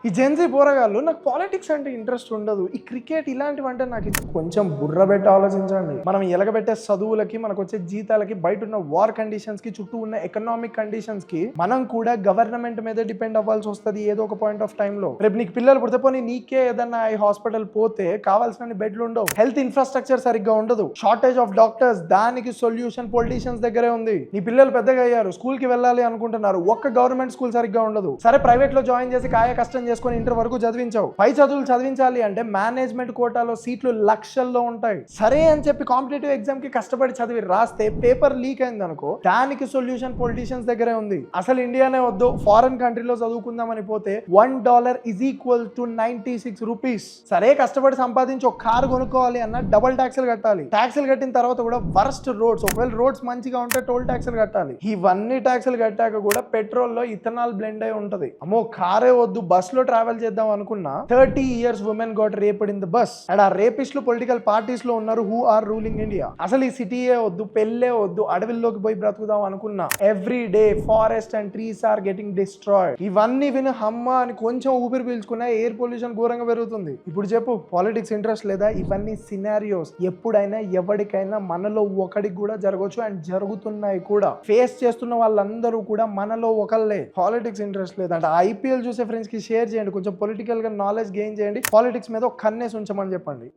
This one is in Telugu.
ఈ జెన్సీ పోరగాళ్ళు నాకు పాలిటిక్స్ అంటే ఇంట్రెస్ట్ ఉండదు, ఈ క్రికెట్ ఇలాంటివి అంటే నాకు కొంచెం బుర్ర పెట్టి ఆలోచించండి. మనం ఎలగబెట్టే చదువులకి, మనకు వచ్చే జీతాలకి, బయట ఉన్న వార్ కండిషన్స్ కి, చుట్టూ ఉన్న ఎకనామిక్ కండిషన్స్ కి మనం కూడా గవర్నమెంట్ మీద డిపెండ్ అవ్వాల్సి వస్తుంది ఏదో ఒక పాయింట్ ఆఫ్ టైమ్ లో. రేపు నీకు పిల్లలు పుడితే పోనీ నీకే ఏదన్నా ఈ హాస్పిటల్ పోతే కావాల్సిన బెడ్లు ఉండవు, హెల్త్ ఇన్ఫ్రాస్ట్రక్చర్ సరిగ్గా ఉండదు, షార్టేజ్ ఆఫ్ డాక్టర్స్, దానికి సొల్యూషన్ పొలిటీషియన్స్ దగ్గరే ఉంది. నీ పిల్లలు పెద్దగా అయ్యారు, స్కూల్ కి వెళ్ళాలి అనుకుంటున్నారు, ఒక్క గవర్నమెంట్ స్కూల్ సరిగ్గా ఉండదు. సరే ప్రైవేట్ లో జాయిన్ చేసి కాయ కష్టం చేసుకొని ఇంటర్ వరకు చదివించావు, పై చదువులు చదివించాలి అంటే మేనేజ్మెంట్ కోటాలో సీట్లు లక్షల్లో ఉంటాయి. సరే అని చెప్పి కాంపిటేటివ్ ఎగ్జామ్ కి కష్టపడి చదివి రాస్తే పేపర్ లీక్ అయింది అనుకో, దానికి సొల్యూషన్ పొలిటీషియన్స్ దగ్గరే ఉంది. అసలు ఇండియానే వద్దు, ఫారెన్ కంట్రీలో చదువుకుందామని పోతే $1 = 96 రూపీస్. సరే కష్టపడి సంపాదించి ఒక కారు కొనుక్కోవాలి అన్న డబుల్ ట్యాక్స్లు కట్టాలి. ట్యాక్స్లు కట్టిన తర్వాత కూడా వర్స్ట్ రోడ్స్, ఒకవేళ రోడ్స్ మంచిగా ఉంటే టోల్ ట్యాక్స్లు కట్టాలి. ఇవన్నీ ట్యాక్స్లు కట్టాక కూడా పెట్రోల్ లో ఇథనాల్ బ్లెండ్ అయి ఉంటది. అమ్మో కారే వద్దు, బస్ లో ట్రావెల్ చేద్దాం అనుకున్నా 30 years women got raped in the bus. And ఆ రేపిస్టులు పొలిటికల్ పార్టీస్ లో ఉన్నారు who are ruling India. అసలు ఈ సిటీయే వద్దు, పెళ్ళే వద్దు, అడవిల్లోకి పోయి బ్రతుకుదాం అనుకున్నా every day forest and trees are getting destroyed. ఇవన్నీ విని హమ్మ అని కొంచెం ఊపిరి పీల్చుకున్నా ఎయిర్ పొల్యూషన్ ఘోరంగా పెరుగుతుంది. ఇప్పుడు చెప్పు, పాలిటిక్స్ ఇంట్రెస్ట్ లేదా? ఇవన్నీ సినారియోస్ ఎప్పుడైనా ఎవరికైనా మనలో ఒకడికి కూడా జరగవచ్చు అండ్ జరుగుతున్నాయి కూడా. ఫేస్ చేస్తున్న వాళ్ళందరూ కూడా మనలో ఒకళ్ళే. పాలిటిక్స్ ఇంట్రెస్ట్ లేదంటే IPL చూసే ఫ్రెండ్స్ కి షేర్ చేయండి, కొంచెం పొలిటికల్ గా నాలెడ్జ్ గెయిన్ చేయండి, పాలిటిక్స్ మీద ఒక కన్నేసి ఉంచమని చెప్పండి.